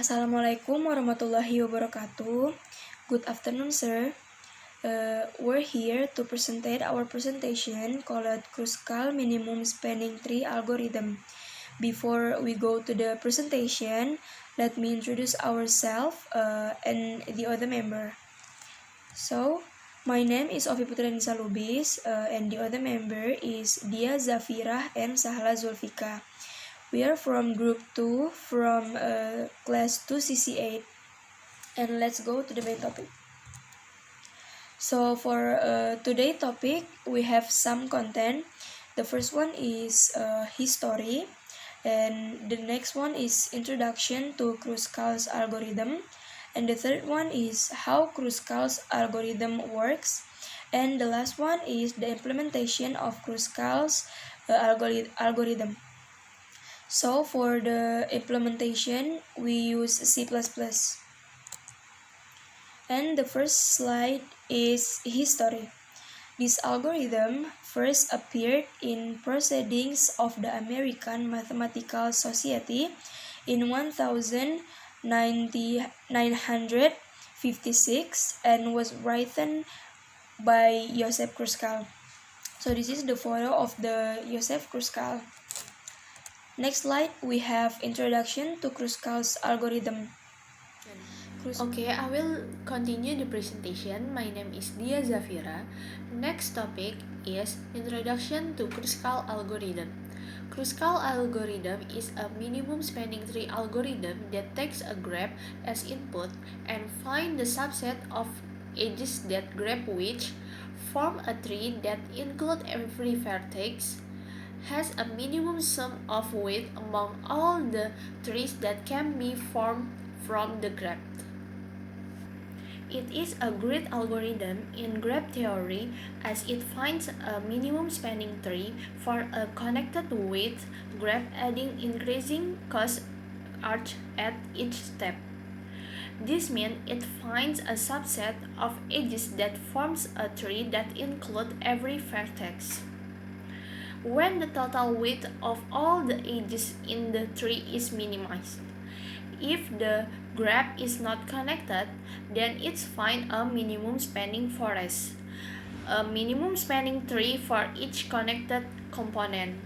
Assalamualaikum warahmatullahi wabarakatuh. Good afternoon, sir. We're here to present our presentation called Kruskal Minimum Spanning Tree Algorithm. Before we go to the presentation, let me introduce ourselves and the other member. So, my name is Putri Annisa Lubis, and the other member is Dhiya Zhafirah and Sahla Dzulfika. We are from group 2 from class 2 CC8, and let's go to the main topic. So for today's topic, we have some content. The first one is history, and the next one is introduction to Kruskal's algorithm, and the third one is how Kruskal's algorithm works, and the last one is the implementation of Kruskal's algorithm. So for the implementation, we use C++. And the first slide is history. This algorithm first appeared in Proceedings of the American Mathematical Society in 1956 and was written by Joseph Kruskal. So this is the photo of the Joseph Kruskal. Next slide, we have introduction to Kruskal's algorithm. Okay, I will continue the presentation. My name is Dhiya Zhafirah. Next topic is introduction to Kruskal algorithm. Kruskal algorithm is a minimum spanning tree algorithm that takes a graph as input and find the subset of edges that graph which form a tree that include every vertex, has a minimum sum of weight among all the trees that can be formed from the graph. It is a great algorithm in graph theory as it finds a minimum spanning tree for a connected width graph, adding increasing cost arch at each step. This means it finds a subset of edges that forms a tree that include every vertex. When the total width of all the edges in the tree is minimized. If the graph is not connected, then it's find a minimum spanning forest, a minimum spanning tree for each connected component.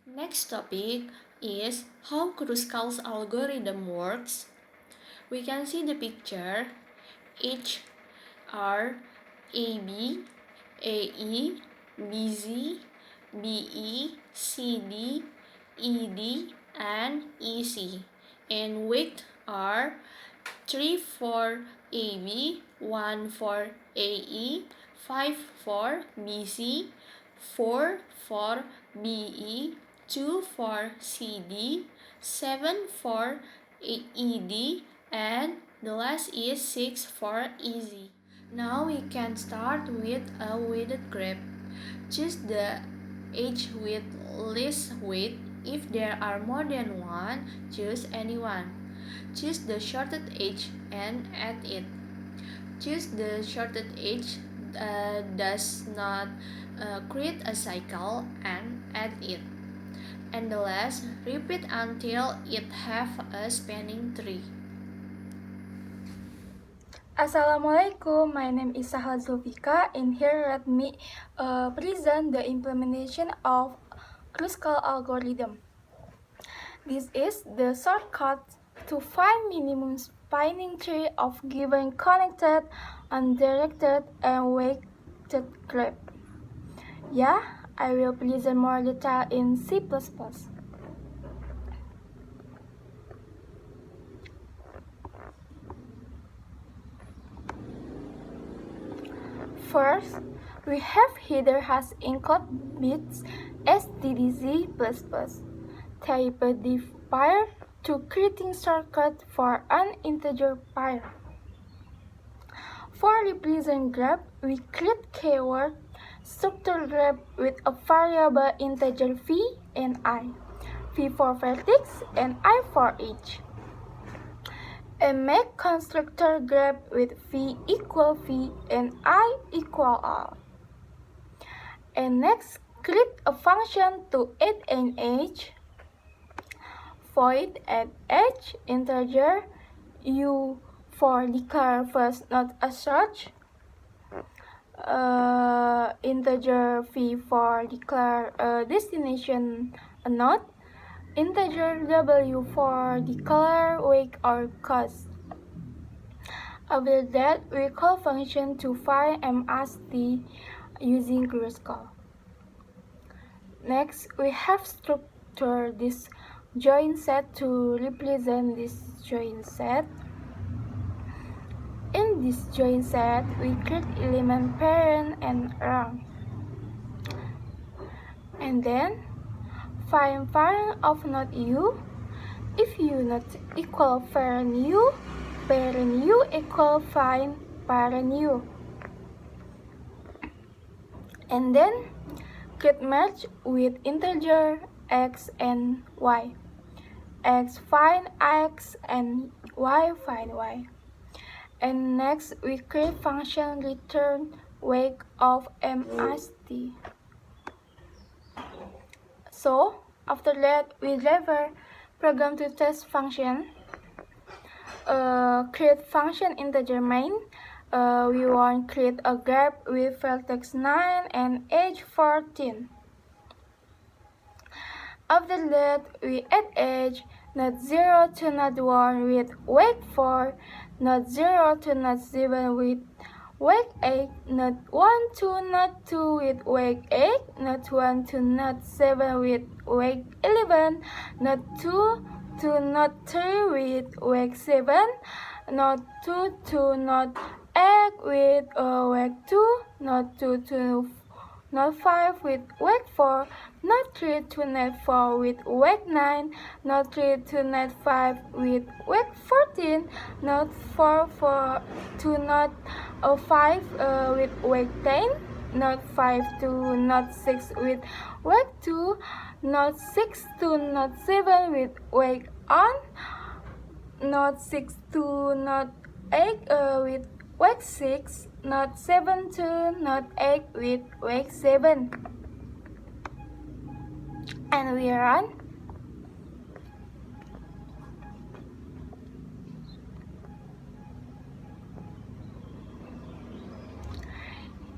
Next topic is how Kruskal's algorithm works. We can see the picture H, R, AB, AE, BZ, BE, CD, ED, and EC. And width are 3 for AB, 1 for AE, 5 for BC, 4 for BE, 2 for CD, 7 for ED, and the last is 6 for EZ. Now we can start with a weighted graph. Choose the edge with least weight. If there are more than one, choose any one. Choose the shortest edge and add it. Choose the shortest edge does not create a cycle and add it. And the last, repeat until it have a spanning tree. Assalamualaikum, my name is Sahla Dzulfika, and here let me present the implementation of Kruskal algorithm. This is the shortcut to find minimum spanning tree of given connected, undirected, and weighted graph. Yeah, I will present more detail in C++. First, we have header has include bits stdz++, type div pair to creating shortcut for an integer pair. For represent graph, we create keyword structure graph with a variable integer v and I, v for vertex and I for each. And make constructor graph with v equal v and I equal all. And next, create a function to add an edge. void at h integer u for declare first not a search, integer v for declare a destination a node, integer w for declare weight or cost. After that, we call function to find MST using Kruskal. Next, we have structured this join set to represent this join set. In this join set, we create element parent and rank. And then, find parent of node u. If u not equal parent u equal find parent u. And then, create merge with integer x and y. X find x and y find y. And next, we create function return weight of MST. So, after that, we deliver program to test function. Create function integer main. We want create a graph with vertex 9 and edge 14. After that, we add edge node 0 to node 1 with weight 4, node 0 to node 7 with weight 8, node 1 to node 2 with weight 8, node 1 to node 7 with weight 11, node 2 to node 3 with weight 7, node 2 to node 8 with weight 2, node 2 to node 5 with weight 4, node 3 to node 4 with weight 9, node 3 to node 5 with weight 14, node 4 to node 5 with weight 10, node 5 to node 6 with weight 2, node 6 to node 7 with weight on, node 6 to node 8 with weight 6, node 7 to node 8 with weight 7. And we run.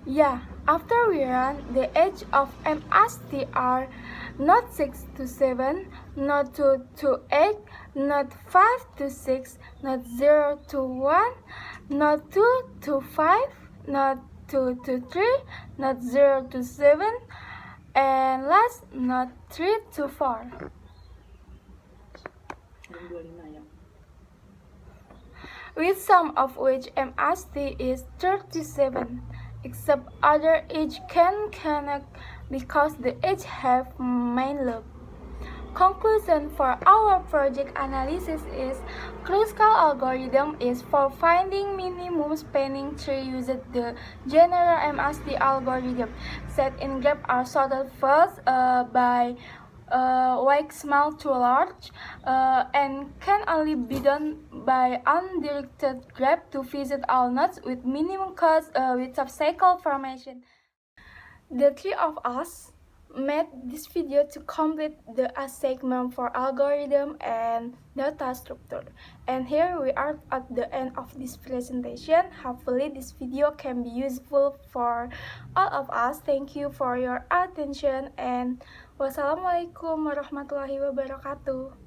Yeah, after we run, the edge of MST are node 6 to 7, node 2 to 8, node 5 to 6, node 0 to 1, node 2 to 5, node 2 to 3, node 0 to 7, and last node 3 to 4. With sum of which MST is 37, except other edge can connect because the edge have main loop. Conclusion for our project analysis is Kruskal algorithm is for finding minimum spanning tree using the general MST algorithm. Set in graph are sorted first by weight small to large and can only be done by undirected graph to visit all nodes with minimum cost with subcycle formation. The three of us made this video to complete the segment for algorithm and data structure. And here we are at the end of this presentation. Hopefully this video can be useful for all of us. Thank you for your attention and wassalamualaikum warahmatullahi wabarakatuh.